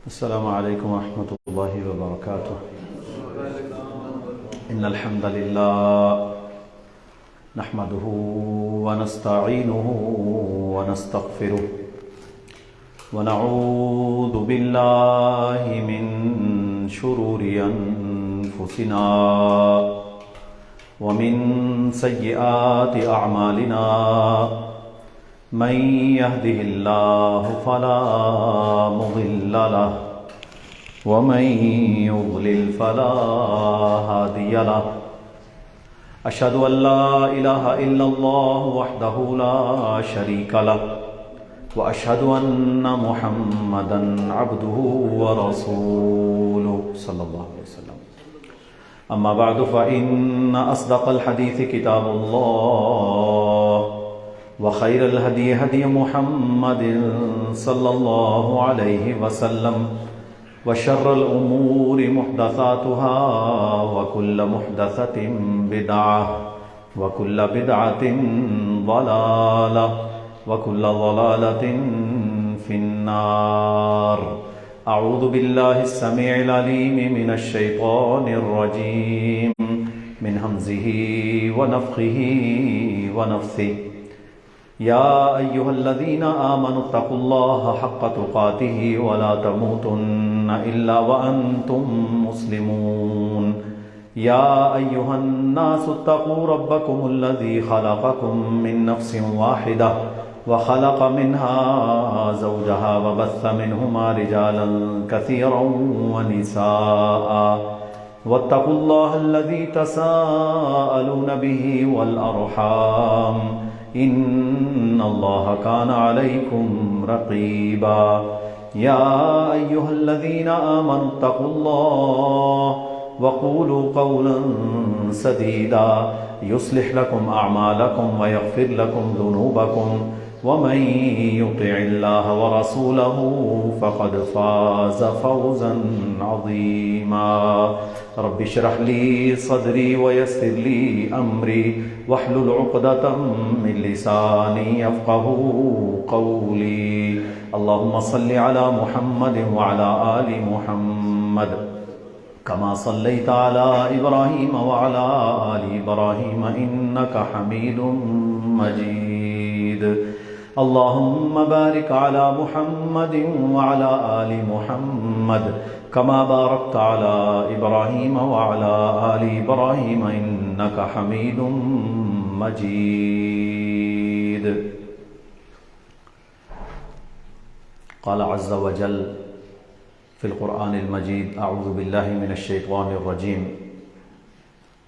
السلام عليكم ورحمة الله وبركاته. إن الحمد لله نحمده ونستعينه ونستغفره ونعوذ بالله من شرور أنفسنا ومن سيئات أعمالنا. من يهده الله فلا مضل له ومن يضلل فلا هادي له. أشهد أن لا إله إلا الله وحده لا شريك له وأشهد أن محمدا عبده ورسوله صلى الله عليه وسلم. أما بعد فإن أصدق الحديث كتاب الله وخير الهدي هدي محمد صلى الله عليه وسلم وشر الأمور محدثاتها وكل محدثة بدعة وكل بدعة ضلالة وكل ضلالة في النار. أعوذ بالله السميع العليم من الشيطان الرجيم من همزه ونفخه ونفثه. يا أيها الذين آمنوا اتقوا الله حق تقاته ولا تموتن إلا وأنتم مسلمون. يا أيها الناس اتقوا ربكم الذي خلقكم من نفس واحدة وخلق منها زوجها وبث منهما رجالا كثيرا ونساء واتقوا الله الذي تساءلون به والأرحام إن الله كان عليكم رقيبا. يا أيها الذين آمنوا اتقوا الله وقولوا قولا سديدا يصلح لكم أعمالكم ويغفر لكم ذنوبكم ومن يطع الله ورسوله فقد فاز فوزا عظيما. رب اشرح لي صدري ويسر لي أمري واحلل عقدة من لساني يفقهوا قولي. اللهم صل على محمد وعلى آل محمد كما صليت على إبراهيم وعلى آل إبراهيم إنك حميد مجيد. اللهم بارك على محمد وعلى آل محمد كما باركت على إبراهيم وعلى آل إبراهيم إنك حميد مجيد. قال عز وجل في القرآن المجيد: أعوذ بالله من الشيطان الرجيم.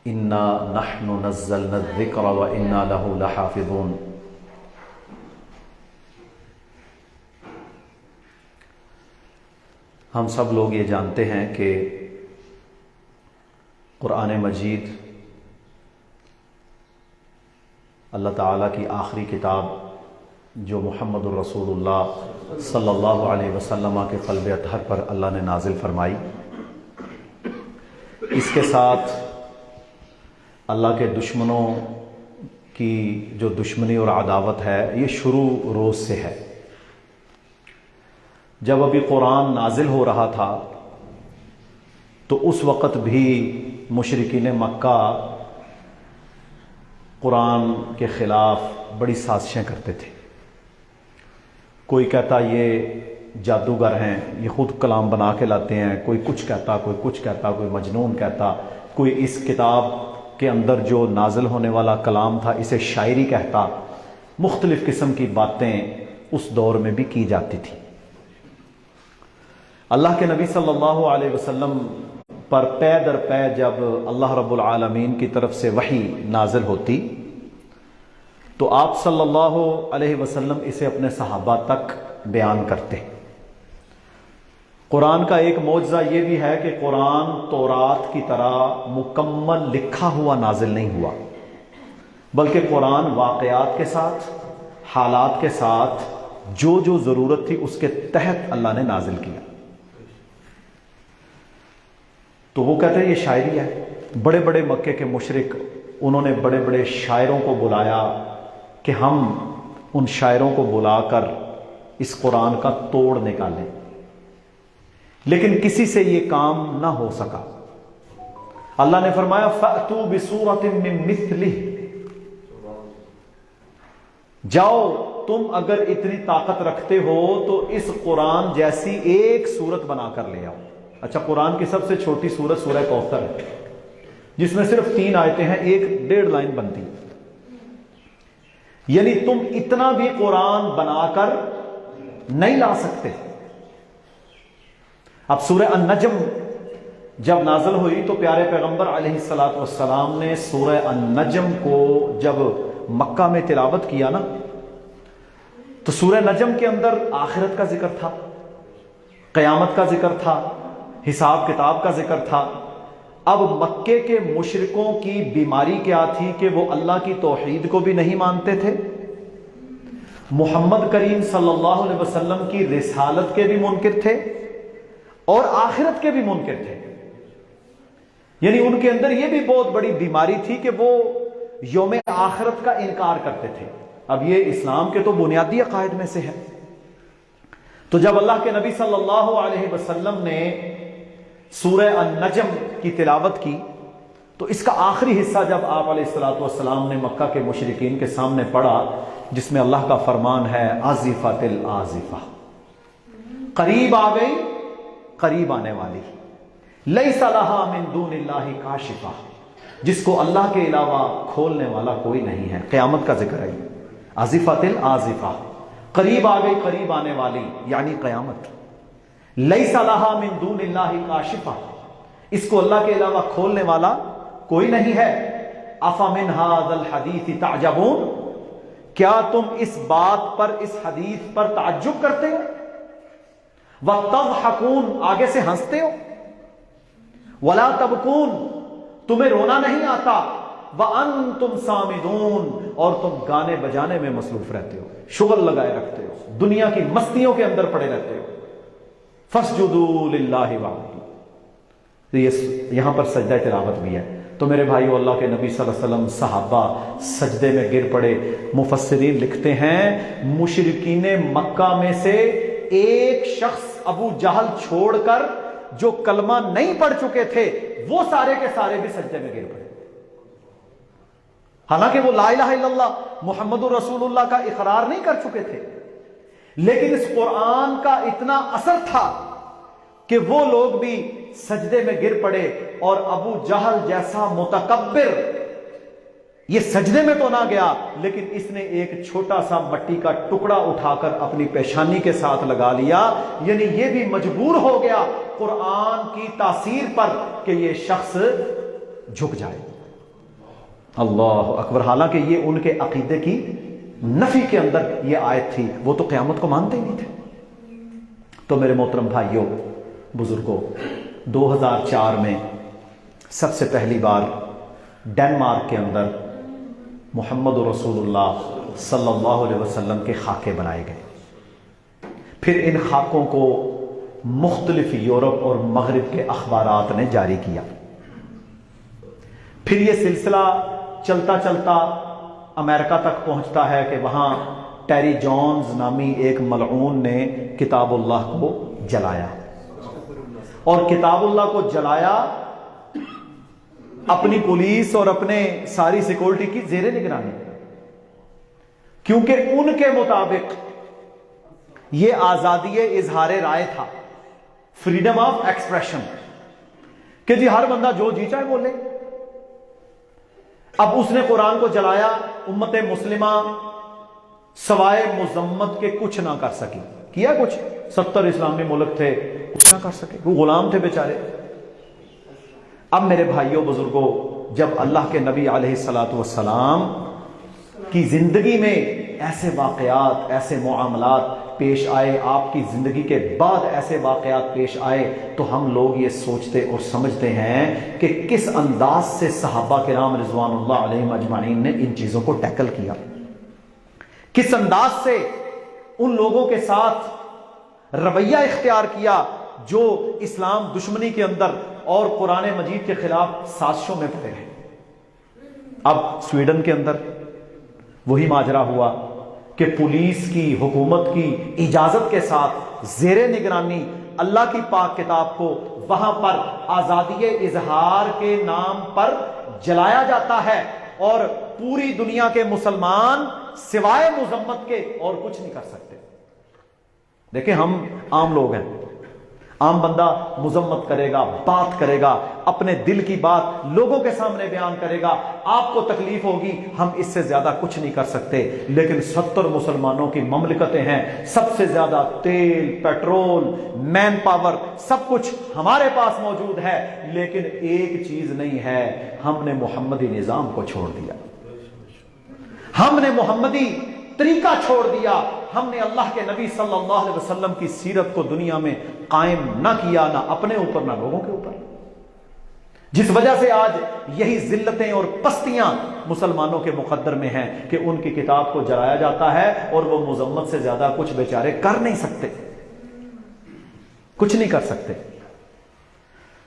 إنا نحن نزلنا الذكر وإنا له لحافظون. ہم سب لوگ یہ جانتے ہیں کہ قرآن مجید اللہ تعالیٰ کی آخری کتاب جو محمد الرسول اللہ صلی اللہ علیہ وسلم کے قلب اطہر پر اللہ نے نازل فرمائی. اس کے ساتھ اللہ کے دشمنوں کی جو دشمنی اور عداوت ہے یہ شروع روز سے ہے. جب ابھی قرآن نازل ہو رہا تھا تو اس وقت بھی مشرکین مکہ قرآن کے خلاف بڑی سازشیں کرتے تھے. کوئی کہتا یہ جادوگر ہیں، یہ خود کلام بنا کے لاتے ہیں، کوئی کچھ کہتا، کوئی کچھ کہتا، کوئی مجنون کہتا، کوئی اس کتاب کے اندر جو نازل ہونے والا کلام تھا اسے شاعری کہتا. مختلف قسم کی باتیں اس دور میں بھی کی جاتی تھی. اللہ کے نبی صلی اللہ علیہ وسلم پر پے در پے جب اللہ رب العالمین کی طرف سے وحی نازل ہوتی تو آپ صلی اللہ علیہ وسلم اسے اپنے صحابہ تک بیان کرتے. قرآن کا ایک معجزہ یہ بھی ہے کہ قرآن تورات کی طرح مکمل لکھا ہوا نازل نہیں ہوا، بلکہ قرآن واقعات کے ساتھ، حالات کے ساتھ جو جو ضرورت تھی اس کے تحت اللہ نے نازل کیا. تو وہ کہتے ہیں یہ شاعری ہے. بڑے بڑے مکے کے مشرک انہوں نے بڑے بڑے شاعروں کو بلایا کہ ہم ان شاعروں کو بلا کر اس قرآن کا توڑ نکالیں. لیکن کسی سے یہ کام نہ ہو سکا۔ اللہ نے فرمایا فَأْتُوا بِسُورَةٍ مِّن مِثْلِهِ، جاؤ تم اگر اتنی طاقت رکھتے ہو تو اس قرآن جیسی ایک سورت بنا کر لے آؤ۔ اچھا، قرآن کی سب سے چھوٹی سورت سورہ کوثر ہے، جس میں صرف 3 آیتیں ہیں، 1.5 لائن بنتی، یعنی تم اتنا بھی قرآن بنا کر نہیں لا سکتے۔ اب سورہ النجم جب نازل ہوئی تو پیارے پیغمبر علیہ الصلوۃ والسلام نے سورہ النجم کو جب مکہ میں تلاوت کیا نا، تو سورہ نجم کے اندر آخرت کا ذکر تھا، قیامت کا ذکر تھا، حساب کتاب کا ذکر تھا۔ اب مکے کے مشرکوں کی بیماری کیا تھی کہ وہ اللہ کی توحید کو بھی نہیں مانتے تھے، محمد کریم صلی اللہ علیہ وسلم کی رسالت کے بھی منکر تھے اور آخرت کے بھی منکر تھے۔ یعنی ان کے اندر یہ بھی بہت بڑی بیماری تھی کہ وہ یوم آخرت کا انکار کرتے تھے۔ اب یہ اسلام کے تو بنیادی عقائد میں سے ہے۔ تو جب اللہ کے نبی صلی اللہ علیہ وسلم نے سورہ النجم کی تلاوت کی تو اس کا آخری حصہ جب آپ علیہ الصلوۃ والسلام نے مکہ کے مشرکین کے سامنے پڑھا، جس میں اللہ کا فرمان ہے آزفۃ الآزفہ، قریب آ گئی، قریب آنے والی، لیس لہا من دون اللہ کاشفہ، جس کو اللہ کے علاوہ کھولنے والا کوئی نہیں ہے۔ قیامت کا ذکر ہے، آزفۃ الآزفہ، قریب آ گئی، قریب آنے والی یعنی قیامت۔ لیس لہا من دون اللہ کاشفہ، اس کو اللہ کے علاوہ کھولنے والا کوئی نہیں ہے۔ افمن ھذا الحدیث تعجبون، کیا تم اس بات پر، اس حدیث پر تعجب کرتے ہو؟ وَتَضْحَكُونَ، آگے سے ہنستے ہو، وَلَا تَبْكُونَ، تمہیں رونا نہیں آتا، وَأَنْتُمْ صَامِدُونَ، اور تم گانے بجانے میں مصروف رہتے ہو، شغل لگائے رکھتے ہو، دنیا کی مستیوں کے اندر پڑے رہتے ہو۔ فَاسْجُدُوا لِلَّهِ وَاعْبُدُوا، یہاں پر سجدہ تلاوت بھی ہے۔ تو میرے بھائیو، اللہ کے نبی صلی اللہ علیہ وسلم، صحابہ سجدے میں گر پڑے۔ مفسرین لکھتے ہیں مشرکین مکہ میں سے ایک شخص ابو جہل چھوڑ کر جو کلمہ نہیں پڑھ چکے تھے وہ سارے کے سارے بھی سجدے میں گر پڑے، حالانکہ وہ لا الہ الا اللہ محمد الرسول اللہ کا اقرار نہیں کر چکے تھے، لیکن اس قرآن کا اتنا اثر تھا کہ وہ لوگ بھی سجدے میں گر پڑے، اور ابو جہل جیسا متکبر یہ سجدے میں تو نہ گیا، لیکن اس نے ایک چھوٹا سا مٹی کا ٹکڑا اٹھا کر اپنی پیشانی کے ساتھ لگا لیا، یعنی یہ بھی مجبور ہو گیا قرآن کی تاثیر پر کہ یہ شخص جھک جائے۔ اللہ اکبر، حالانکہ یہ ان کے عقیدے کی نفی کے اندر یہ آیت تھی، وہ تو قیامت کو مانتے ہی نہیں تھے۔ تو میرے محترم بھائیوں بزرگوں، 2004 میں سب سے پہلی بار ڈنمارک کے اندر محمد رسول اللہ صلی اللہ علیہ وسلم کے خاکے بنائے گئے۔ پھر ان خاکوں کو مختلف یورپ اور مغرب کے اخبارات نے جاری کیا۔ پھر یہ سلسلہ چلتا چلتا امریکہ تک پہنچتا ہے کہ وہاں ٹیری جونز نامی ایک ملعون نے کتاب اللہ کو جلایا، اور کتاب اللہ کو جلایا اپنی پولیس اور اپنے ساری سیکورٹی کی زیر نگرانی، کیونکہ ان کے مطابق یہ آزادی اظہار رائے تھا، فریڈم آف ایکسپریشن، کہ جی ہر بندہ جو جی چاہے بولے۔ اب اس نے قرآن کو جلایا، امت مسلمہ سوائے مذمت کے کچھ نہ کر سکی۔ کیا کچھ؟ 70 اسلامی ملک تھے، کچھ نہ کر سکے، وہ غلام تھے بیچارے۔ اب میرے بھائیوں بزرگوں، جب اللہ کے نبی علیہ الصلوۃ والسلام کی زندگی میں ایسے واقعات، ایسے معاملات پیش آئے، آپ کی زندگی کے بعد ایسے واقعات پیش آئے، تو ہم لوگ یہ سوچتے اور سمجھتے ہیں کہ کس انداز سے صحابہ کرام رضوان اللہ علیہم اجمعین نے ان چیزوں کو ٹیکل کیا، کس انداز سے ان لوگوں کے ساتھ رویہ اختیار کیا جو اسلام دشمنی کے اندر اور قرآن مجید کے خلاف سازشوں میں پڑے ہیں۔ اب سویڈن کے اندر وہی ماجرا ہوا کہ پولیس کی، حکومت کی اجازت کے ساتھ زیر نگرانی اللہ کی پاک کتاب کو وہاں پر آزادی اظہار کے نام پر جلایا جاتا ہے، اور پوری دنیا کے مسلمان سوائے مذمت کے اور کچھ نہیں کر سکتے۔ دیکھیں ہم عام لوگ ہیں، عام بندہ مذمت کرے گا، بات کرے گا، اپنے دل کی بات لوگوں کے سامنے بیان کرے گا، آپ کو تکلیف ہوگی، ہم اس سے زیادہ کچھ نہیں کر سکتے۔ لیکن 70 مسلمانوں کی مملکتیں ہیں، سب سے زیادہ تیل، پیٹرول، مین پاور، سب کچھ ہمارے پاس موجود ہے، لیکن ایک چیز نہیں ہے، ہم نے محمدی نظام کو چھوڑ دیا، ہم نے محمدی طریقہ چھوڑ دیا، ہم نے اللہ کے نبی صلی اللہ علیہ وسلم کی سیرت کو دنیا میں قائم نہ کیا، نہ اپنے اوپر نہ لوگوں کے اوپر، جس وجہ سے آج یہی ذلتیں اور پستیاں مسلمانوں کے مقدر میں ہیں کہ ان کی کتاب کو جلایا جاتا ہے اور وہ مذمت سے زیادہ کچھ بیچارے کر نہیں سکتے، کچھ نہیں کر سکتے۔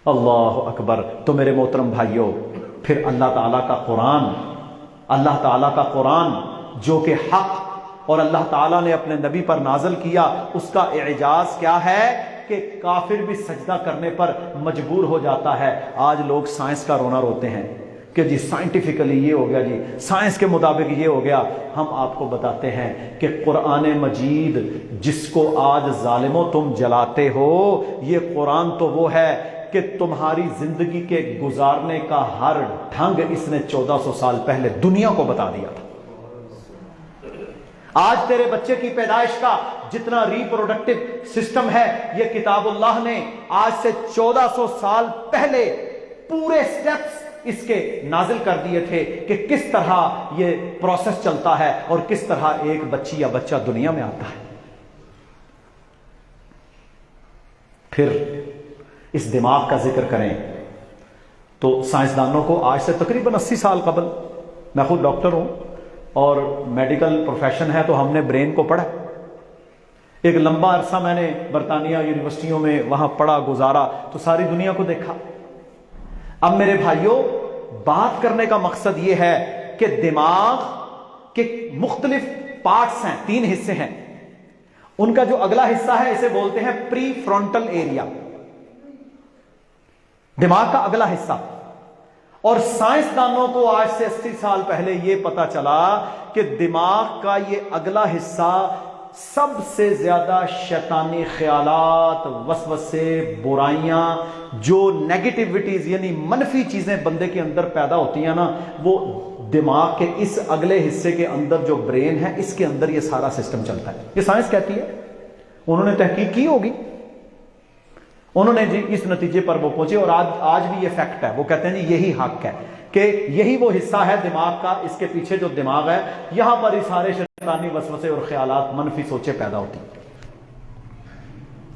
اللہ اکبر۔ تو میرے محترم بھائیوں، پھر اللہ تعالیٰ کا قرآن، اللہ تعالیٰ کا قرآن جو کہ حق اور اللہ تعالیٰ نے اپنے نبی پر نازل کیا، اس کا اعجاز کیا ہے کہ کافر بھی سجدہ کرنے پر مجبور ہو جاتا ہے۔ آج لوگ سائنس کا رونا روتے ہیں کہ جی سائنٹیفکلی یہ ہو گیا، جی سائنس کے مطابق یہ ہو گیا۔ ہم آپ کو بتاتے ہیں کہ قرآن مجید جس کو آج ظالموں تم جلاتے ہو، یہ قرآن تو وہ ہے کہ تمہاری زندگی کے گزارنے کا ہر ڈھنگ اس نے 1400 سال پہلے دنیا کو بتا دیا تھا۔ آج تیرے بچے کی پیدائش کا جتنا ریپروڈکٹیو سسٹم ہے، یہ کتاب اللہ نے آج سے 1400 سال پہلے پورے سٹیپس اس کے نازل کر دیے تھے کہ کس طرح یہ پروسیس چلتا ہے اور کس طرح ایک بچی یا بچہ دنیا میں آتا ہے۔ پھر اس دماغ کا ذکر کریں تو سائنسدانوں کو آج سے تقریباً 80 سال قبل، میں خود ڈاکٹر ہوں اور میڈیکل پروفیشن ہے تو ہم نے برین کو پڑھا، ایک لمبا عرصہ میں نے برطانیہ یونیورسٹیوں میں وہاں پڑھا، گزارا، تو ساری دنیا کو دیکھا۔ اب میرے بھائیوں، بات کرنے کا مقصد یہ ہے کہ دماغ کے مختلف پارٹس ہیں، 3 حصے ہیں، ان کا جو اگلا حصہ ہے اسے بولتے ہیں پری فرونٹل ایریا، دماغ کا اگلا حصہ۔ اور سائنسدانوں کو آج سے 80 سال پہلے یہ پتا چلا کہ دماغ کا یہ اگلا حصہ سب سے زیادہ شیطانی خیالات، وسوسے، برائیاں، جو نیگیٹیوٹیز یعنی منفی چیزیں بندے کے اندر پیدا ہوتی ہیں نا، وہ دماغ کے اس اگلے حصے کے اندر جو برین ہے، اس کے اندر یہ سارا سسٹم چلتا ہے۔ یہ سائنس کہتی ہے، انہوں نے تحقیق کی ہوگی، انہوں نے جی اس نتیجے پر وہ پہنچے، اور آج بھی یہ فیکٹ ہے، وہ کہتے ہیں جی یہی حق ہے کہ یہی وہ حصہ ہے دماغ کا، اس کے پیچھے جو دماغ ہے، یہاں پر یہ سارے شیطانی وسوسے اور خیالات، منفی سوچیں پیدا ہوتی ہیں۔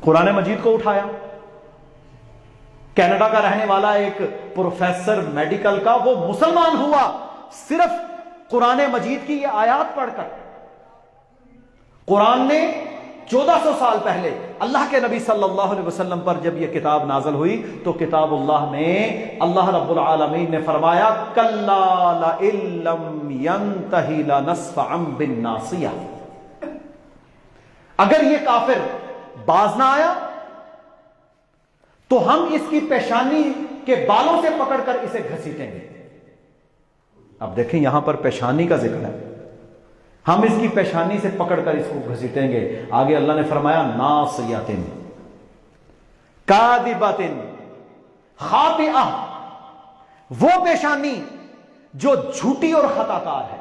قرآن مجید کو اٹھایا، کینیڈا کا رہنے والا ایک پروفیسر میڈیکل کا، وہ مسلمان ہوا صرف قرآن مجید کی یہ آیات پڑھ کر۔ قرآن نے 1400 سال پہلے اللہ کے نبی صلی اللہ علیہ وسلم پر جب یہ کتاب نازل ہوئی تو کتاب اللہ میں اللہ رب العالمین نے فرمایا کَلَّا لَئِن لَّمْ يَنْتَهِ لَنَسْفَعًا بِالنَّاصِيَةِ، اگر یہ کافر باز نہ آیا تو ہم اس کی پیشانی کے بالوں سے پکڑ کر اسے گھسیٹیں گے۔ اب دیکھیں یہاں پر پیشانی کا ذکر ہے، ہم اس کی پیشانی سے پکڑ کر اس کو گھسیٹیں گے۔ آگے اللہ نے فرمایا ناصیۃ کاذبۃ خاطئہ، وہ پیشانی جو جھوٹی اور خطا کار ہے،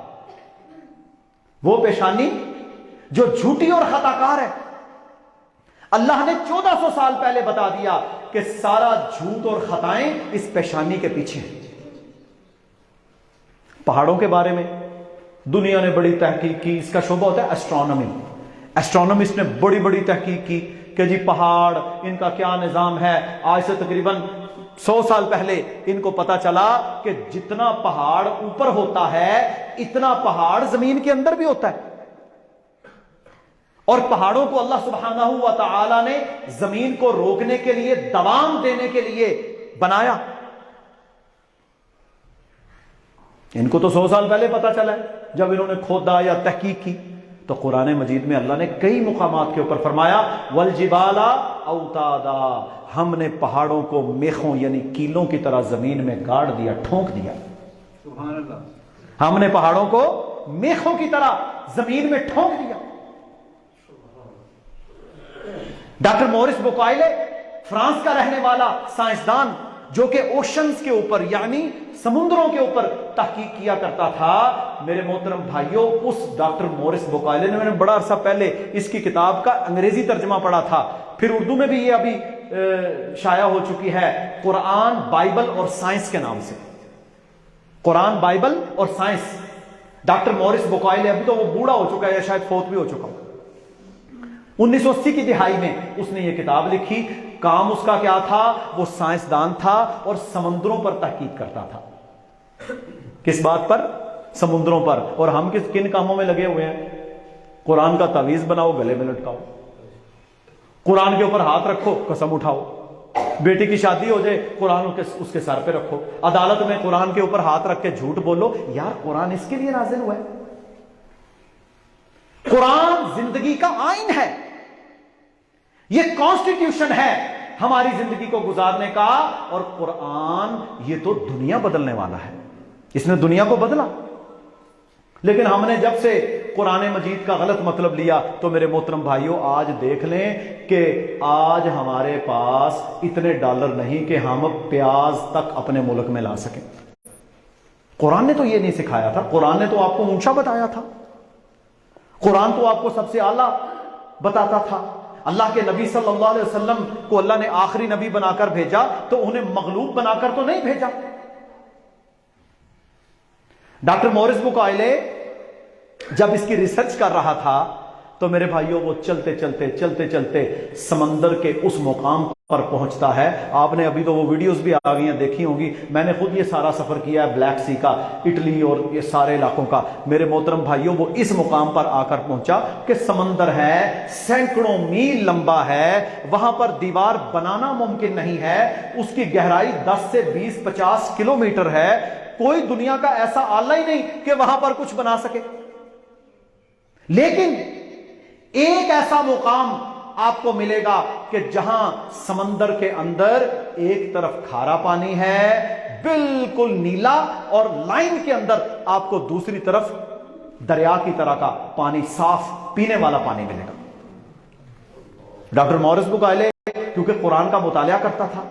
وہ پیشانی جو جھوٹی اور خطا کار ہے۔ اللہ نے 1400 سال پہلے بتا دیا کہ سارا جھوٹ اور خطائیں اس پیشانی کے پیچھے ہیں۔ پہاڑوں کے بارے میں دنیا نے بڑی تحقیق کی، اس کا شعبہ ہوتا ہے ایسٹرونومی، ایسٹرونومسٹ نے بڑی بڑی تحقیق کی کہ جی پہاڑ ان کا کیا نظام ہے۔ آج سے تقریباً 100 سال پہلے ان کو پتا چلا کہ جتنا پہاڑ اوپر ہوتا ہے اتنا پہاڑ زمین کے اندر بھی ہوتا ہے، اور پہاڑوں کو اللہ سبحانہ و تعالی نے زمین کو روکنے کے لیے، دوام دینے کے لیے بنایا۔ ان کو تو 100 سال پہلے پتا چلا ہے جب انہوں نے کھودا یا تحقیق کی۔ تو قرآن مجید میں اللہ نے کئی مقامات کے اوپر فرمایا والجبال اوتادا، ہم نے پہاڑوں کو میخوں یعنی کیلوں کی طرح زمین میں گاڑ دیا، ٹھونک دیا. سبحان اللہ. ہم نے پہاڑوں کو میخوں کی طرح زمین میں ٹھونک دیا. ڈاکٹر مورس بوکائلے فرانس کا رہنے والا سائنسدان جو کہ اوشنز کے اوپر یعنی سمندروں کے اوپر تحقیق کیا کرتا تھا، میرے محترم بھائیوں، اس ڈاکٹر مورس بوکائلے نے، میں نے بڑا عرصہ پہلے اس کی کتاب کا انگریزی ترجمہ پڑھا تھا، پھر اردو میں بھی یہ ابھی شائع ہو چکی ہے، قرآن، بائبل اور سائنس کے نام سے. قرآن، بائبل اور سائنس. ڈاکٹر مورس بوکائلے، ابھی تو وہ بوڑھا ہو چکا ہے یا شاید فوت بھی ہو چکا ہو. 1980 کی دہائی میں اس نے یہ کتاب لکھی. کام اس کا کیا تھا؟ وہ سائنسدان تھا اور سمندروں پر تحقیق کرتا تھا. کس بات پر؟ سمندروں پر. اور ہم کن کاموں میں لگے ہوئے ہیں؟ قرآن کا تعویذ بناؤ، گلے میں لٹکاؤ، قرآن کے اوپر ہاتھ رکھو، قسم اٹھاؤ، بیٹی کی شادی ہو جائے قرآن اس کے سر پہ رکھو، عدالت میں قرآن کے اوپر ہاتھ رکھ کے جھوٹ بولو. یار قرآن اس کے لیے نازل ہوا ہے. قرآن زندگی کا آئین ہے، یہ کانسٹیٹیوشن ہے ہماری زندگی کو گزارنے کا. اور قرآن یہ تو دنیا بدلنے والا ہے، اس نے دنیا کو بدلا. لیکن ہم نے جب سے قرآن مجید کا غلط مطلب لیا تو میرے محترم بھائیوں آج دیکھ لیں کہ آج ہمارے پاس اتنے ڈالر نہیں کہ ہم پیاز تک اپنے ملک میں لا سکیں. قرآن نے تو یہ نہیں سکھایا تھا. قرآن نے تو آپ کو اونچا بتایا تھا. قرآن تو آپ کو سب سے اعلیٰ بتاتا تھا. اللہ کے نبی صلی اللہ علیہ وسلم کو اللہ نے آخری نبی بنا کر بھیجا تو انہیں مغلوب بنا کر تو نہیں بھیجا. ڈاکٹر مورس بوکائلے جب اس کی ریسرچ کر رہا تھا تو میرے بھائیوں وہ چلتے چلتے سمندر کے اس مقام پر پہنچتا ہے. آپ نے ابھی تو وہ ویڈیوز بھی آ گئی ہیں، دیکھی ہوں گی. میں نے خود یہ سارا سفر کیا ہے بلیک سی کا، اٹلی اور یہ سارے علاقوں کا. میرے محترم بھائیوں وہ اس مقام پر آ کر پہنچا کہ سمندر ہے، سینکڑوں میل لمبا ہے، وہاں پر دیوار بنانا ممکن نہیں ہے، اس کی گہرائی 10 سے 20 50 کلومیٹر ہے. کوئی دنیا کا ایسا آلہ ہی نہیں کہ وہاں پر کچھ بنا سکے. لیکن ایک ایسا مقام آپ کو ملے گا کہ جہاں سمندر کے اندر ایک طرف کھارا پانی ہے بالکل نیلا، اور لائن کے اندر آپ کو دوسری طرف دریا کی طرح کا پانی، صاف پینے والا پانی ملے گا. ڈاکٹر مورس بوکائلے کیونکہ قرآن کا مطالعہ کرتا تھا،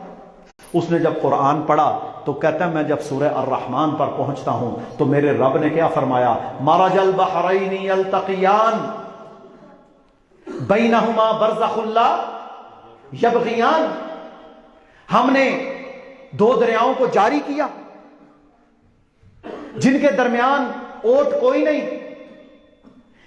اس نے جب قرآن پڑھا تو کہتا ہے میں جب سورہ الرحمن پر پہنچتا ہوں تو میرے رب نے کیا فرمایا؟ مرج البحرین یلتقیان بینہما برزخ لا یبغیان. ہم نے دو دریاؤں کو جاری کیا جن کے درمیان اوٹ کوئی نہیں،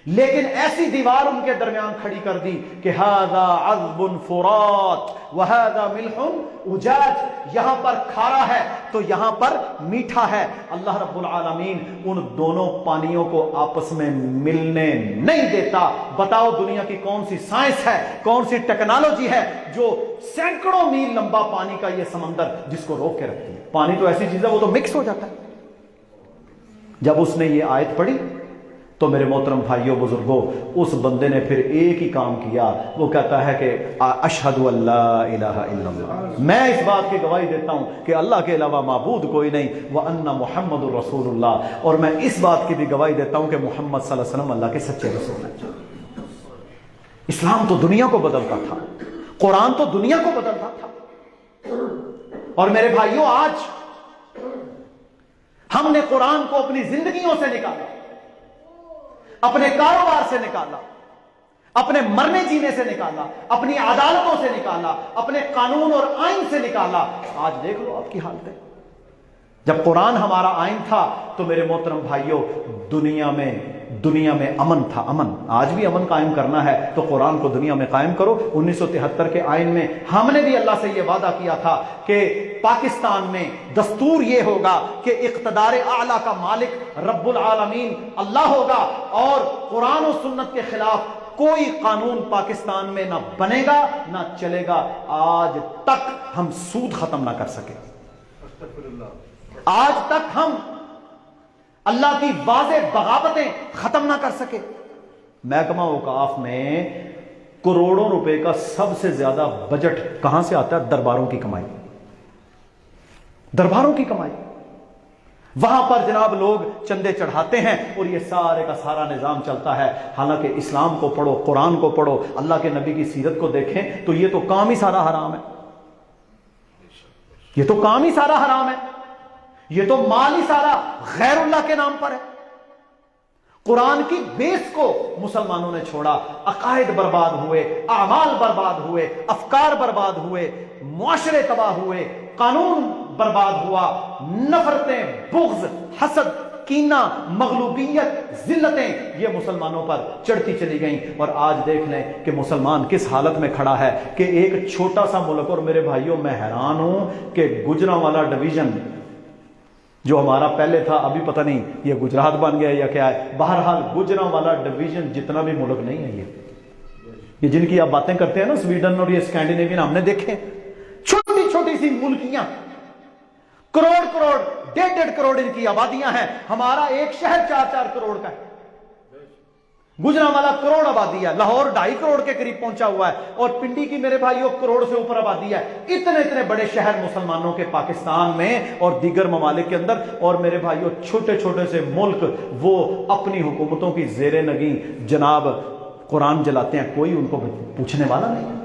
لیکن ایسی دیوار ان کے درمیان کھڑی کر دی کہ ھذا عذب فرات وھذا ملح اجاج، یہاں پر کھارا ہے تو یہاں پر میٹھا ہے. اللہ رب العالمین ان دونوں پانیوں کو آپس میں ملنے نہیں دیتا. بتاؤ دنیا کی کون سی سائنس ہے، کون سی ٹیکنالوجی ہے جو سینکڑوں میل لمبا پانی کا یہ سمندر جس کو روک کے رکھتی ہے؟ پانی تو ایسی چیز ہے وہ تو مکس ہو جاتا ہے. جب اس نے یہ آیت پڑھی تو میرے محترم بھائیوں بزرگوں اس بندے نے پھر ایک ہی کام کیا. وہ کہتا ہے کہ اشہد ان لا الہ الا اللہ، میں اس بات کی گواہی دیتا ہوں کہ اللہ کے علاوہ معبود کوئی نہیں، وان محمد الرسول اللہ، اور میں اس بات کی بھی گواہی دیتا ہوں کہ محمد صلی اللہ علیہ وسلم اللہ کے سچے رسول ہیں. اسلام تو دنیا کو بدلتا تھا، قرآن تو دنیا کو بدلتا تھا. اور میرے بھائیوں آج ہم نے قرآن کو اپنی زندگیوں سے نکالا، اپنے کاروبار سے نکالا، اپنے مرنے جینے سے نکالا، اپنی عدالتوں سے نکالا، اپنے قانون اور آئین سے نکالا. آج دیکھ لو آپ کی حالت ہے. جب قرآن ہمارا آئین تھا تو میرے محترم بھائیوں دنیا میں امن تھا، امن. آج بھی امن قائم کرنا ہے تو قرآن کو دنیا میں قائم کرو. 1973 کے آئین میں ہم نے بھی اللہ سے یہ وعدہ کیا تھا کہ پاکستان میں دستور یہ ہوگا کہ اقتدار اعلیٰ کا مالک رب العالمین اللہ ہوگا، اور قرآن و سنت کے خلاف کوئی قانون پاکستان میں نہ بنے گا نہ چلے گا. آج تک ہم سود ختم نہ کر سکے، آج تک ہم اللہ کی واضح بغاوتیں ختم نہ کر سکے. محکمہ اوقاف میں کروڑوں روپے کا سب سے زیادہ بجٹ کہاں سے آتا ہے؟ درباروں کی کمائی، درباروں کی کمائی۔ وہاں پر جناب لوگ چندے چڑھاتے ہیں اور یہ سارے کا سارا نظام چلتا ہے۔ حالانکہ اسلام کو پڑھو، قرآن کو پڑھو، اللہ کے نبی کی سیرت کو دیکھیں تو یہ تو کام ہی سارا حرام ہے، یہ تو کام ہی سارا حرام ہے، یہ تو مال ہی سارا غیر اللہ کے نام پر ہے۔ قرآن کی بیس کو مسلمانوں نے چھوڑا، عقائد برباد ہوئے، اعمال برباد ہوئے، افکار برباد ہوئے، معاشرے تباہ ہوئے، قانون برباد ہوا، نفرتیں، بغض، حسد، کینہ، مغلوبیت، ذلتیں یہ مسلمانوں پر چڑھتی چلی گئیں۔ اور آج دیکھ لیں کہ مسلمان کس حالت میں کھڑا ہے کہ ایک چھوٹا سا ملک، اور میرے بھائیوں میں حیران ہوں کہ گجرانوالہ ڈویژن جو ہمارا پہلے تھا، ابھی پتہ نہیں یہ گجرات بن گیا یا کیا ہے، بہرحال گجرانوالہ ڈویژن جتنا بھی ملک نہیں ہے، یہ جن کی آپ باتیں کرتے ہیں نا، سویڈن اور یہ اسکینڈینیوین، ہم نے دیکھے چھوٹی چھوٹی سی ملکیاں، کروڑ کروڑ، 1.5 کروڑ ان کی آبادیاں ہیں، ہمارا ایک شہر 4 کروڑ کا ہے، گجرانوالہ کروڑ آبادی ہے، لاہور 2.5 کروڑ کے قریب پہنچا ہوا ہے، اور پنڈی کی میرے بھائیوں کروڑ سے اوپر آبادی ہے۔ اتنے بڑے شہر مسلمانوں کے پاکستان میں اور دیگر ممالک کے اندر، اور میرے بھائیوں چھوٹے چھوٹے سے ملک وہ اپنی حکومتوں کی زیر نگیں جناب قرآن جلاتے ہیں، کوئی ان کو پوچھنے والا نہیں۔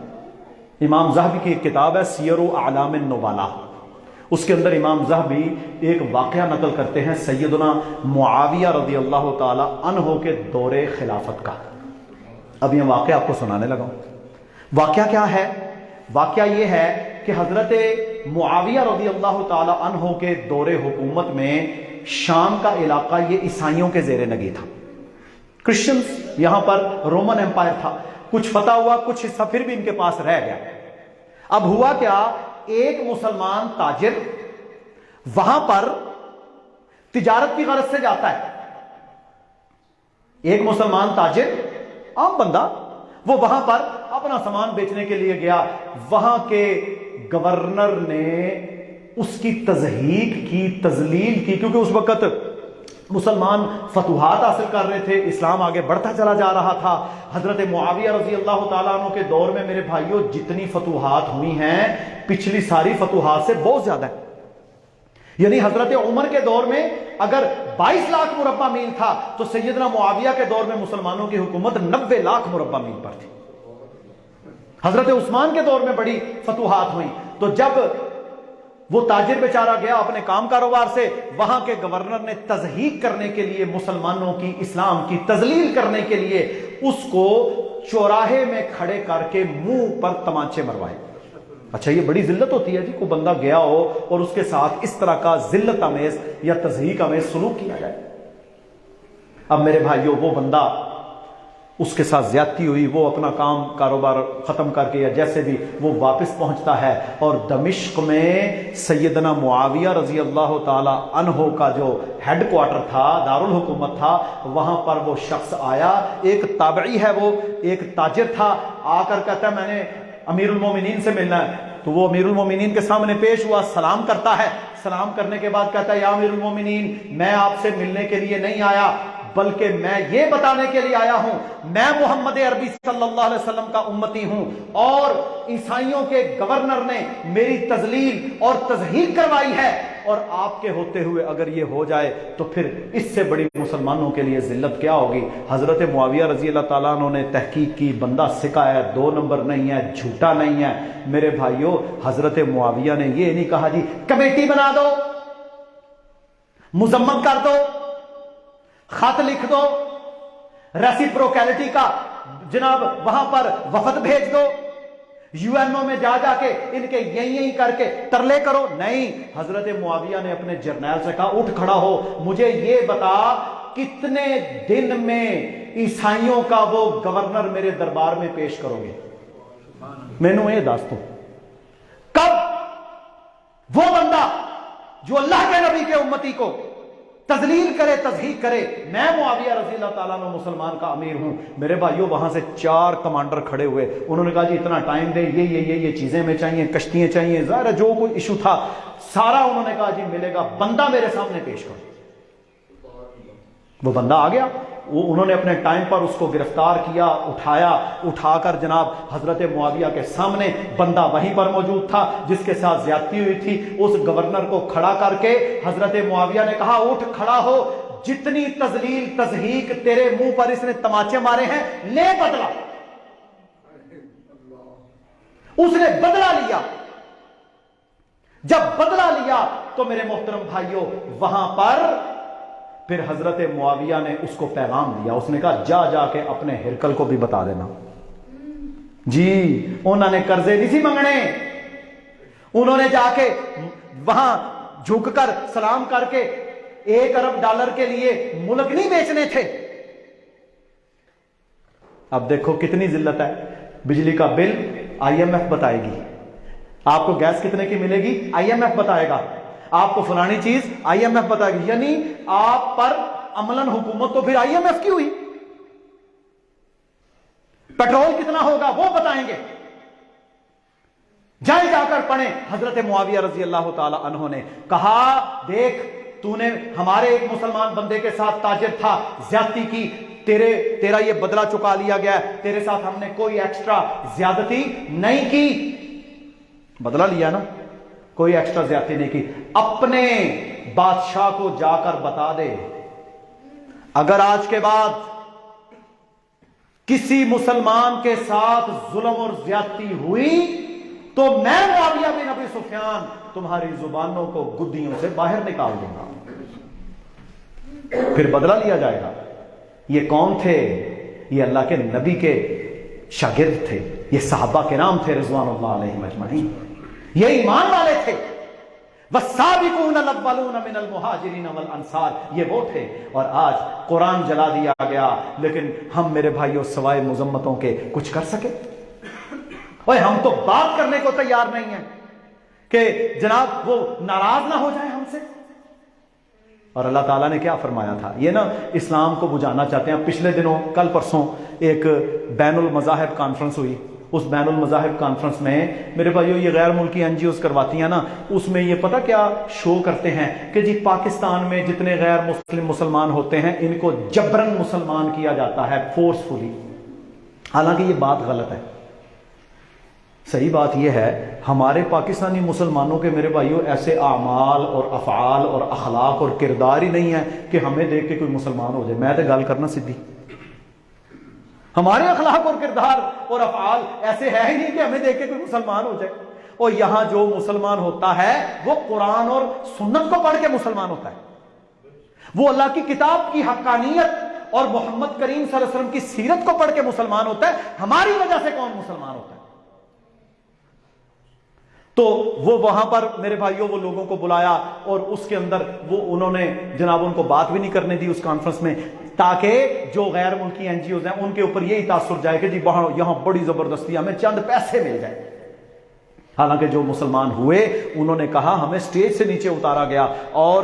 امام ذہبی کی ایک کتاب ہے سیر اعلام النبلاء، اس کے اندر امام ذہبی ایک واقعہ نقل کرتے ہیں سیدنا معاویہ رضی اللہ تعالی عنہ کے دور خلافت کا۔ اب یہ واقعہ آپ کو سنانے لگا ہوں۔ واقعہ کیا ہے؟ واقعہ یہ ہے کہ حضرت معاویہ رضی اللہ تعالی عنہ کے دور حکومت میں شام کا علاقہ یہ عیسائیوں کے زیر نگی تھا، کرسچنز یہاں پر، رومن امپائر تھا، کچھ فتح ہوا، کچھ حصہ پھر بھی ان کے پاس رہ گیا۔ اب ہوا کیا، ایک مسلمان تاجر وہاں پر تجارت کی غرض سے جاتا ہے، ایک مسلمان تاجر، عام بندہ، وہ وہاں پر اپنا سامان بیچنے کے لیے گیا۔ وہاں کے گورنر نے اس کی تضحیک کی، تذلیل کی، کیونکہ اس وقت مسلمان فتوحات حاصل کر رہے تھے، اسلام آگے بڑھتا چلا جا رہا تھا۔ حضرت معاویہ رضی اللہ تعالیٰ عنہ کے دور میں میرے بھائیوں جتنی فتوحات ہوئی ہیں پچھلی ساری فتوحات سے بہت زیادہ ہے۔ یعنی حضرت عمر کے دور میں اگر 22 لاکھ مربع میل تھا تو سیدنا معاویہ کے دور میں مسلمانوں کی حکومت 90 لاکھ مربع میل پر تھی۔ حضرت عثمان کے دور میں بڑی فتوحات ہوئیں۔ تو جب وہ تاجر بیچارہ گیا اپنے کام کاروبار سے، وہاں کے گورنر نے تضحیک کرنے کے لیے، مسلمانوں کی، اسلام کی تذلیل کرنے کے لیے اس کو چوراہے میں کھڑے کر کے منہ پر تمانچے مروائے۔ اچھا یہ بڑی ذلت ہوتی ہے جی، کوئی بندہ گیا ہو اور اس کے ساتھ اس طرح کا ذلت آمیز یا تضحیک آمیز سلوک کیا جائے۔ اب میرے بھائیوں وہ بندہ، اس کے ساتھ زیادتی ہوئی، وہ اپنا کام کاروبار ختم کر کے یا جیسے بھی وہ واپس پہنچتا ہے، اور دمشق میں سیدنا معاویہ رضی اللہ تعالی عنہ کا جو ہیڈ کوارٹر تھا، دارالحکومت تھا، وہاں پر وہ شخص آیا، ایک تابعی ہے، وہ ایک تاجر تھا، آ کر کہتا ہے میں نے امیر المومنین سے ملنا ہے۔ تو وہ امیر المومنین کے سامنے پیش ہوا، سلام کرتا ہے، سلام کرنے کے بعد کہتا ہے یا امیر المومنین، میں آپ سے ملنے کے لیے نہیں آیا بلکہ میں یہ بتانے کے لیے آیا ہوں میں محمد عربی صلی اللہ علیہ وسلم کا امتی ہوں، اور عیسائیوں کے گورنر نے میری تذلیل اور تضحیک کروائی ہے، اور آپ کے ہوتے ہوئے اگر یہ ہو جائے تو پھر اس سے بڑی مسلمانوں کے لیے ذلت کیا ہوگی۔ حضرت معاویہ رضی اللہ تعالیٰ عنہ نے تحقیق کی، بندہ سکا ہے، 2 نمبر نہیں ہے، جھوٹا نہیں ہے۔ میرے بھائیوں حضرت معاویہ نے یہ نہیں کہا جی کمیٹی بنا دو، مذمت کر دو، خط لکھ دو، ریسیپروکیلٹی کا جناب وہاں پر وفد بھیج دو، یو این او میں جا کے ان کے یہی کر کے ترلے کرو۔ نہیں، حضرت معاویہ نے اپنے جرنیل سے کہا اٹھ کھڑا ہو، مجھے یہ بتا کتنے دن میں عیسائیوں کا وہ گورنر میرے دربار میں پیش کرو گے، میں نے یہ دس تو کب وہ بندہ جو اللہ کے نبی کے امتی کو تذلیل کرے، تضحیک کرے، میں معاویہ رضی اللہ تعالیٰ عنہ مسلمان کا امیر ہوں۔ میرے بھائیوں وہاں سے 4 کمانڈر کھڑے ہوئے، انہوں نے کہا جی اتنا ٹائم دے، یہ چیزیں میں چاہیے، کشتیاں چاہیے، ظاہر جو کوئی ایشو تھا سارا انہوں نے کہا جی ملے گا، بندہ میرے سامنے پیش کرو۔ وہ بندہ آ گیا, انہوں نے اپنے ٹائم پر اس کو گرفتار کیا, اٹھایا, اٹھا کر جناب حضرت معاویہ کے سامنے, بندہ وہیں پر موجود تھا جس کے ساتھ زیادتی ہوئی تھی, اس گورنر کو کھڑا کر کے حضرت معاویہ نے کہا اٹھ کھڑا ہو, جتنی تذلیل تضحیک تیرے منہ پر اس نے تماچے مارے ہیں لے بدلہ. اس نے بدلہ لیا. جب بدلہ لیا تو میرے محترم بھائیوں وہاں پر پھر حضرت معاویہ نے اس کو پیغام دیا. اس نے کہا جا جا کے اپنے ہرکل کو بھی بتا دینا. جی انہوں نے قرضے نہیں سی منگنے, انہوں نے جا کے وہاں جھک کر سلام کر کے $1 ارب کے لیے ملک نہیں بیچنے تھے. اب دیکھو کتنی ذلت ہے. بجلی کا بل IMF بتائے گی, آپ کو گیس کتنے کی ملے گی IMF بتائے گا, آپ کو فلانی چیز IMF بتائے گی, یعنی آپ پر عملاً حکومت تو پھر IMF کی ہوئی. پیٹرول کتنا ہوگا وہ بتائیں گے. جائے جا کر پڑھیں. حضرت معاویہ رضی اللہ تعالی عنہ نے کہا دیکھ تو نے ہمارے ایک مسلمان بندے کے ساتھ تاجر تھا, زیادتی کی, تیرا یہ بدلہ چکا لیا گیا, تیرے ساتھ ہم نے کوئی ایکسٹرا زیادتی نہیں کی. بدلہ لیا نا, کوئی ایکسٹرا زیادتی نہیں کی. اپنے بادشاہ کو جا کر بتا دے اگر آج کے بعد کسی مسلمان کے ساتھ ظلم اور زیادتی ہوئی تو میں معاویہ بن ابی سفیان تمہاری زبانوں کو گدیوں سے باہر نکال دوں گا. پھر بدلہ لیا جائے گا. یہ کون تھے؟ یہ اللہ کے نبی کے شاگرد تھے, یہ صحابہ کرام تھے رضوان اللہ علیہم اجمعین, یہ ایمان والے تھے. والسابقون الاولون من المہاجرین والانصار, یہ وہ تھے. اور آج قرآن جلا دیا گیا, لیکن ہم میرے بھائیوں سوائے مذمتوں کے کچھ کر سکے؟ اوے ہم تو بات کرنے کو تیار نہیں ہیں کہ جناب وہ ناراض نہ ہو جائے ہم سے. اور اللہ تعالیٰ نے کیا فرمایا تھا, یہ نا اسلام کو بجھانا چاہتے ہیں. پچھلے دنوں کل پرسوں ایک بین المذاہب کانفرنس ہوئی. اس بین المذاہب کانفرنس میں میرے بھائیوں یہ غیر ملکی NGOs کرواتی ہیں نا, اس میں یہ پتہ کیا شو کرتے ہیں کہ جی پاکستان میں جتنے غیر مسلم مسلمان ہوتے ہیں ان کو جبرن مسلمان کیا جاتا ہے, فورسفلی. حالانکہ یہ بات غلط ہے. صحیح بات یہ ہے ہمارے پاکستانی مسلمانوں کے میرے بھائیوں ایسے اعمال اور افعال اور اخلاق اور کردار ہی نہیں ہے کہ ہمیں دیکھ کے کوئی مسلمان ہو جائے. میں تو گل کرنا سیدھی, ہمارے اخلاق اور کردار اور افعال ایسے ہے ہی نہیں کہ ہمیں دیکھ کے کوئی مسلمان ہو جائے. اور یہاں جو مسلمان ہوتا ہے وہ قرآن اور سنت کو پڑھ کے مسلمان ہوتا ہے, وہ اللہ کی کتاب کی حقانیت اور محمد کریم صلی اللہ علیہ وسلم کی سیرت کو پڑھ کے مسلمان ہوتا ہے. ہماری وجہ سے کون مسلمان ہوتا ہے؟ تو وہ وہاں پر میرے بھائیوں وہ لوگوں کو بلایا اور اس کے اندر وہ انہوں نے جناب ان کو بات بھی نہیں کرنے دی اس کانفرنس میں, تاکہ جو غیر ملکی NGOs ہیں ان کے اوپر یہی تاثر جائے کہ جی وہاں یہاں بڑی زبردستی ہمیں چند پیسے مل جائے. حالانکہ جو مسلمان ہوئے انہوں نے کہا ہمیں سٹیج سے نیچے اتارا گیا اور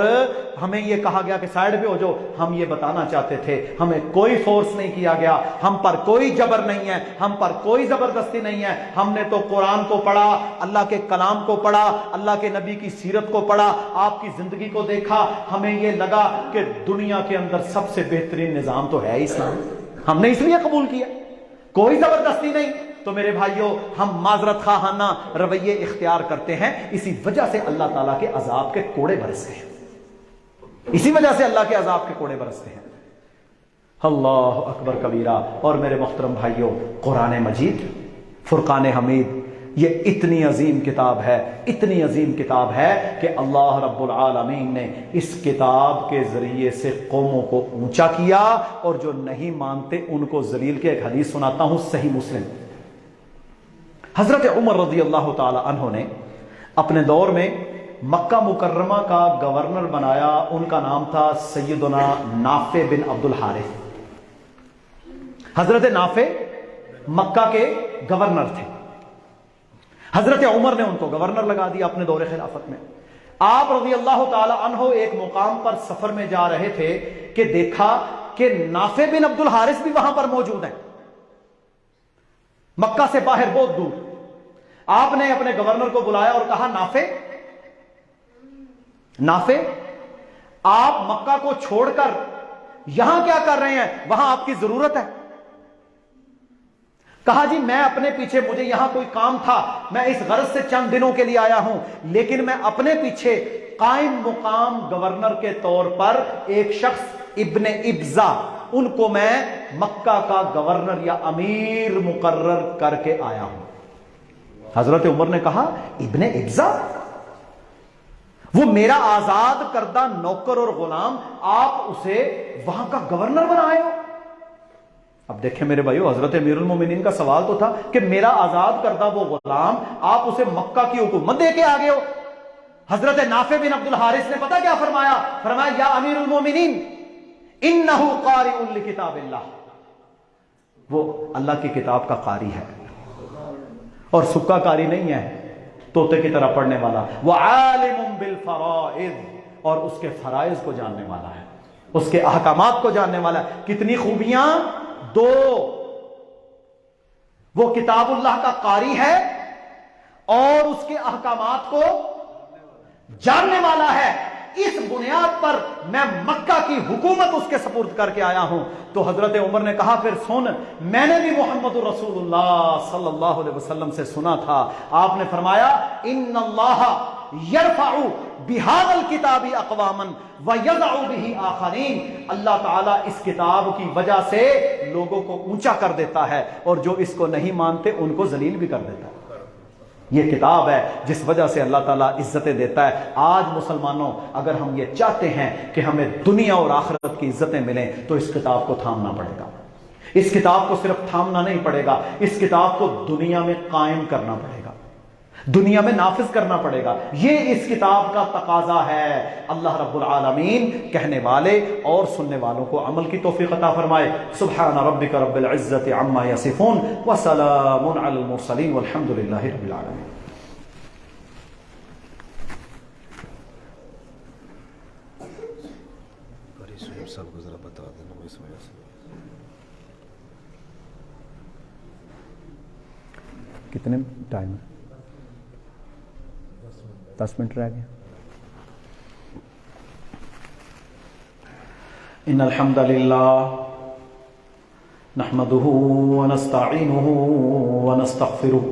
ہمیں یہ کہا گیا کہ سائڈ پہ ہو جاؤ. ہم یہ بتانا چاہتے تھے ہمیں کوئی فورس نہیں کیا گیا, ہم پر کوئی جبر نہیں ہے, ہم پر کوئی زبردستی نہیں ہے. ہم نے تو قرآن کو پڑھا, اللہ کے کلام کو پڑھا, اللہ کے نبی کی سیرت کو پڑھا, آپ کی زندگی کو دیکھا. ہمیں یہ لگا کہ دنیا کے اندر سب سے بہترین نظام تو ہے اسلام, ہم نے اس لیے قبول کیا, کوئی زبردستی نہیں. تو میرے بھائیوں ہم معذرت خواہانہ رویے اختیار کرتے ہیں, اسی وجہ سے اللہ تعالیٰ کے عذاب کے کوڑے برستے ہیں, اسی وجہ سے اللہ کے عذاب کے کوڑے برستے ہیں. اللہ اکبر کبیرہ. اور میرے محترم بھائیوں قرآن مجید فرقان حمید یہ اتنی عظیم کتاب ہے, اتنی عظیم کتاب ہے کہ اللہ رب العالمین نے اس کتاب کے ذریعے سے قوموں کو اونچا کیا اور جو نہیں مانتے ان کو ذلیل. کے ایک حدیث سناتا ہوں صحیح مسلم. حضرت عمر رضی اللہ تعالی عنہ نے اپنے دور میں مکہ مکرمہ کا گورنر بنایا. ان کا نام تھا سیدنا نافع بن عبد الحارث. حضرت نافع مکہ کے گورنر تھے. حضرت عمر نے ان کو گورنر لگا دیا اپنے دور خلافت میں. آپ رضی اللہ تعالی عنہ ایک مقام پر سفر میں جا رہے تھے کہ دیکھا کہ نافع بن عبد الحارث بھی وہاں پر موجود ہیں, مکہ سے باہر بہت دور. آپ نے اپنے گورنر کو بلایا اور کہا نافع آپ مکہ کو چھوڑ کر یہاں کیا کر رہے ہیں؟ وہاں آپ کی ضرورت ہے؟ کہا جی میں اپنے پیچھے، مجھے یہاں کوئی کام تھا، میں اس غرض سے چند دنوں کے لیے آیا ہوں، لیکن میں اپنے پیچھے قائم مقام گورنر کے طور پر ایک شخص ابن ابزا، ان کو میں مکہ کا گورنر یا امیر مقرر کر کے آیا ہوں۔ حضرت عمر نے کہا ابن ابزا، وہ میرا آزاد کردہ نوکر اور غلام، آپ اسے وہاں کا گورنر بنائے ہو؟ اب دیکھیں میرے بھائیو، حضرت امیر المومنین کا سوال تو تھا کہ میرا آزاد کردہ وہ غلام، آپ اسے مکہ کی حکومت دے کے آگے ہو۔ حضرت نافع بن عبد الحارث نے پتہ کیا فرمایا؟ فرمایا یا امیر المومنین انہ قارئ لکتاب اللہ، وہ اللہ کی کتاب کا قاری ہے اور سکا قاری نہیں ہے، طوطے کی طرح پڑھنے والا، وعالم بالفرائض، اور اس کے فرائض کو جاننے والا ہے، اس کے احکامات کو جاننے والا ہے۔ کتنی خوبیاں دو، وہ کتاب اللہ کا قاری ہے اور اس کے احکامات کو جاننے والا ہے۔ اس بنیاد پر میں مکہ کی حکومت اس کے سپرد کر کے آیا ہوں۔ تو حضرت عمر نے کہا پھر سن، میں نے بھی محمد رسول اللہ صلی اللہ علیہ وسلم سے سنا تھا، آپ نے فرمایا ان اللہ یرفع بہذا الکتاب اقواما ویضع بہ آخرین، اللہ تعالیٰ اس کتاب کی وجہ سے لوگوں کو اونچا کر دیتا ہے اور جو اس کو نہیں مانتے ان کو ذلیل بھی کر دیتا ہے۔ یہ کتاب ہے جس وجہ سے اللہ تعالیٰ عزتیں دیتا ہے۔ آج مسلمانوں، اگر ہم یہ چاہتے ہیں کہ ہمیں دنیا اور آخرت کی عزتیں ملیں تو اس کتاب کو تھامنا پڑے گا۔ اس کتاب کو صرف تھامنا نہیں پڑے گا، اس کتاب کو دنیا میں قائم کرنا پڑے گا، دنیا میں نافذ کرنا پڑے گا۔ یہ اس کتاب کا تقاضا ہے۔ اللہ رب العالمین کہنے والے اور سننے والوں کو عمل کی توفیق عطا فرمائے۔ سبحان ربک رب العزت عما یصفون وسلام علی المرسلین والحمد للہ رب العالمین۔ کتنے ٹائم ہے؟ 10 منٹ رہ گئے۔ ان الحمد للہ نحمده ونستعینه ونستغفره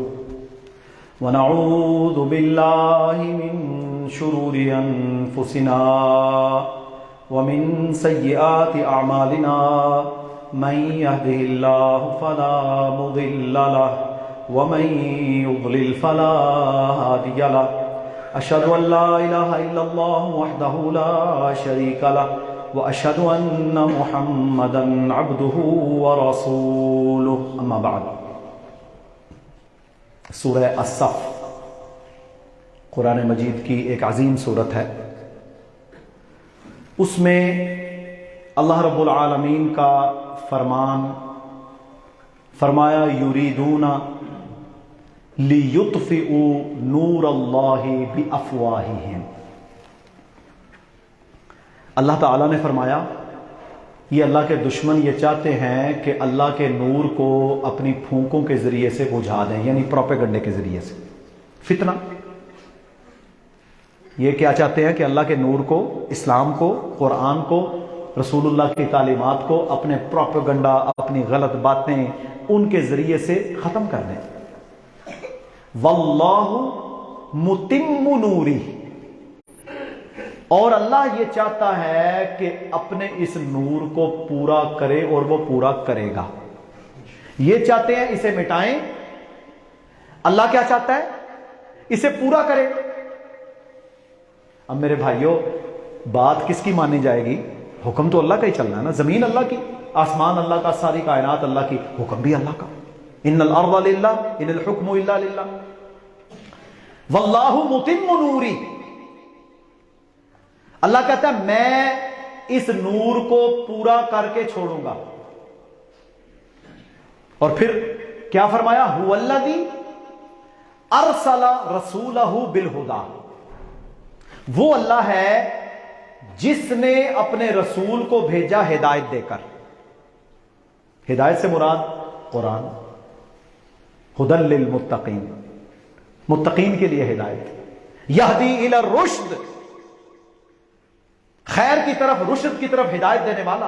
ونعوذ باللہ من شرور انفسنا ومن سیئات اعمالنا من يهده الله فلا مضل له ومن يضلل فلا هادي له، أشهد أن لا إله إلا الله وحده لا شريك له وأشهد أن محمدا عبده ورسوله، أما بعد۔ سورہ الصف قرآن مجید کی ایک عظیم سورت ہے۔ اس میں اللہ رب العالمین کا فرمان فرمایا یریدون لیطفئوا نور اللہ بافواہہم۔ اللہ تعالیٰ نے فرمایا یہ اللہ کے دشمن یہ چاہتے ہیں کہ اللہ کے نور کو اپنی پھونکوں کے ذریعے سے بجھا دیں، یعنی پروپیگنڈے کے ذریعے سے، فتنہ۔ یہ کیا چاہتے ہیں کہ اللہ کے نور کو، اسلام کو، قرآن کو، رسول اللہ کی تعلیمات کو اپنے پروپیگنڈا، اپنی غلط باتیں ان کے ذریعے سے ختم کر دیں۔ واللہ متم نوری، اور اللہ یہ چاہتا ہے کہ اپنے اس نور کو پورا کرے اور وہ پورا کرے گا۔ یہ چاہتے ہیں اسے مٹائیں، اللہ کیا چاہتا ہے؟ اسے پورا کرے۔ اب میرے بھائیوں، بات کس کی مانی جائے گی؟ حکم تو اللہ کا ہی چلنا ہے نا، زمین اللہ کی، آسمان اللہ کا، ساری کائنات اللہ کی، حکم بھی اللہ کا۔ ان الارض للہ ان الحکم الا للہ۔ واللہ متم نوری، اللہ کہتا ہے میں اس نور کو پورا کر کے چھوڑوں گا۔ اور پھر کیا فرمایا؟ هو الذی ارسل رسولہ بالہدی، وہ اللہ ہے جس نے اپنے رسول کو بھیجا ہدایت دے کر۔ ہدایت سے مراد قرآن، ہدی للمتقین، متقین کے لیے ہدایت، یہدی الی الرشد، خیر کی طرف، رشد کی طرف ہدایت دینے والا۔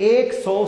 100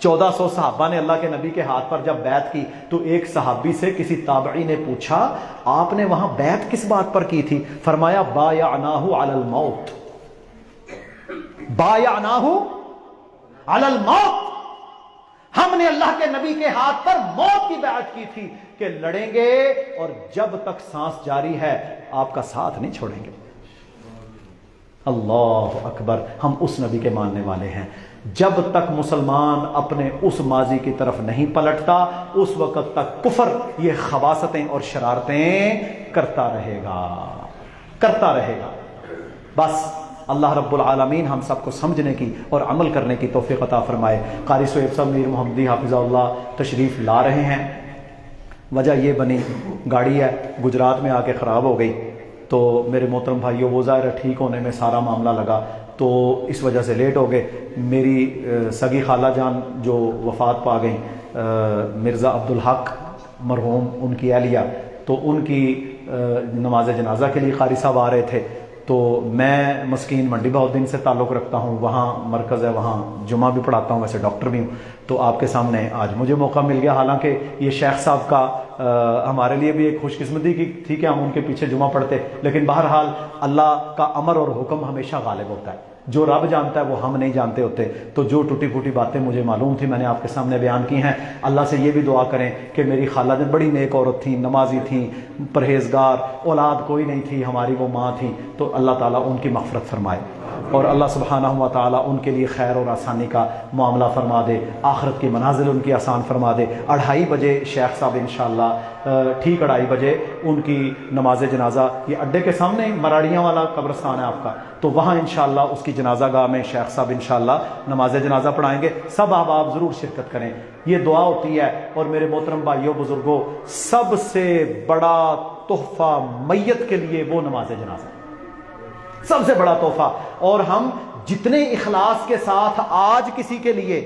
1400 صحابہ نے اللہ کے نبی کے ہاتھ پر جب بیعت کی تو ایک صحابی سے کسی تابعی نے پوچھا آپ نے وہاں بیعت کس بات پر کی تھی؟ فرمایا بایعناہ علی الموت، بایعناہ علی الموت، ہم نے اللہ کے نبی کے ہاتھ پر موت کی بیعت کی تھی کہ لڑیں گے اور جب تک سانس جاری ہے آپ کا ساتھ نہیں چھوڑیں گے۔ اللہ اکبر، ہم اس نبی کے ماننے والے ہیں۔ جب تک مسلمان اپنے اس ماضی کی طرف نہیں پلٹتا اس وقت تک کفر یہ خباثتیں اور شرارتیں کرتا رہے گا۔ بس اللہ رب العالمین ہم سب کو سمجھنے کی اور عمل کرنے کی توفیق عطا فرمائے۔ قاری سہیب صاحب میر محمدی حافظہ اللہ تشریف لا رہے ہیں۔ وجہ یہ بنی گاڑی ہے گجرات میں آ کے خراب ہو گئی تو میرے محترم بھائیوں وہ ظاہر ٹھیک ہونے میں سارا معاملہ لگا تو اس وجہ سے لیٹ ہو گئے۔ میری سگی خالہ جان جو وفات پا گئیں مرزا عبدالحق مرحوم، ان کی اہلیہ، تو ان کی نماز جنازہ کے لیے قاری صاحب آ رہے تھے تو میں مسکین منڈی بہاؤالدین سے تعلق رکھتا ہوں، وہاں مرکز ہے، وہاں جمعہ بھی پڑھاتا ہوں، ویسے ڈاکٹر بھی ہوں، تو آپ کے سامنے آج مجھے موقع مل گیا۔ حالانکہ یہ شیخ صاحب کا ہمارے لیے بھی ایک خوش قسمتی کی تھی کہ ہم ان کے پیچھے جمعہ پڑھتے، لیکن بہرحال اللہ کا امر اور حکم ہمیشہ غالب ہوتا ہے، جو رب جانتا ہے وہ ہم نہیں جانتے ہوتے۔ تو جو ٹوٹی پھوٹی باتیں مجھے معلوم تھی میں نے آپ کے سامنے بیان کی ہیں۔ اللہ سے یہ بھی دعا کریں کہ میری خالہ جان بڑی نیک عورت تھیں، نمازی تھیں، پرہیزگار، اولاد کوئی نہیں تھی، ہماری وہ ماں تھیں، تو اللہ تعالیٰ ان کی مغفرت فرمائے اور اللہ سبحانہ و تعالیٰ ان کے لیے خیر اور آسانی کا معاملہ فرما دے، آخرت کی منازل ان کی آسان فرما دے۔ 2:30 بجے شیخ صاحب انشاءاللہ ٹھیک 2:30 بجے ان کی نماز جنازہ، یہ اڈے کے سامنے مراڑیاں والا قبرستان ہے آپ کا، تو وہاں انشاءاللہ اس کی جنازہ گاہ میں شیخ صاحب انشاءاللہ نماز جنازہ پڑھائیں گے۔ سب احباب ضرور شرکت کریں، یہ دعا ہوتی ہے۔ اور میرے محترم بھائیوں بزرگوں، سب سے بڑا تحفہ میت کے لیے وہ نماز جنازہ، سب سے بڑا تحفہ۔ اور ہم جتنے اخلاص کے ساتھ آج کسی کے لیے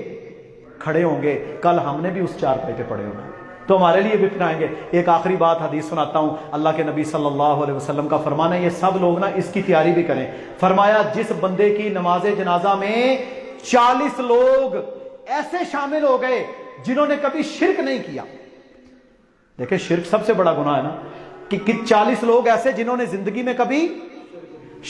کھڑے ہوں گے کل ہم نے بھی اس چارپائی پہ پڑے ہونا تو ہمارے لیے بھی پڑھائیں گے۔ ایک آخری بات حدیث سناتا ہوں، اللہ کے نبی صلی اللہ علیہ وسلم کا فرمان ہے، یہ سب لوگ نا اس کی تیاری بھی کریں۔ فرمایا جس بندے کی نماز جنازہ میں 40 لوگ ایسے شامل ہو گئے جنہوں نے کبھی شرک نہیں کیا، دیکھیں شرک سب سے بڑا گناہ ہے نا، کہ 40 لوگ ایسے جنہوں نے زندگی میں کبھی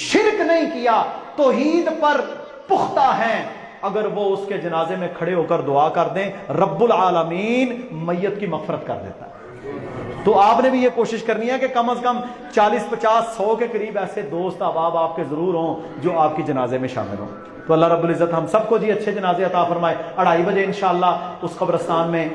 شرک نہیں کیا، توحید پر پختہ ہیں، اگر وہ اس کے جنازے میں کھڑے ہو کر دعا کر دیں رب العالمین میت کی مغفرت کر دیتا ہے۔ تو آپ نے بھی یہ کوشش کرنی ہے کہ کم از کم 40 50 100 کے قریب ایسے دوست احباب آپ کے ضرور ہوں جو آپ کی جنازے میں شامل ہوں۔ تو اللہ رب العزت ہم سب کو جی اچھے جنازے عطا فرمائے۔ 2:30 بجے انشاءاللہ اس قبرستان میں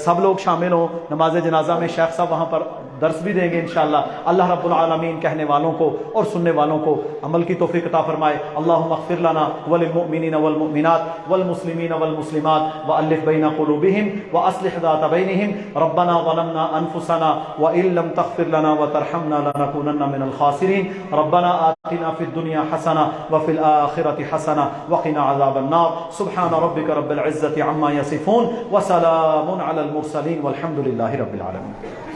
سب لوگ شامل ہوں، نماز جنازہ میں شیخ صاحب وہاں پر درس بھی دیں گے انشاءاللہ۔ اللہ رب العالمین کہنے والوں کو اور سننے والوں کو عمل کی توفیق عطا فرمائے۔ اللہم اغفر لنا وللمؤمنین والمؤمنات والمسلمین والمسلمات والف بین قلوبہم واصلح ذات بینہم ربنا ظلمنا انفسنا وان لم تغفر لنا وترحمنا لنکونن من الخاسرین ربنا آتنا فی الدنیا حسنہ وفی الآخرۃ حسنہ وقنا عذاب النار سبحان ربک رب العزۃ عما یصفون وسلام علی المرسلین والحمد للہ رب العالمین۔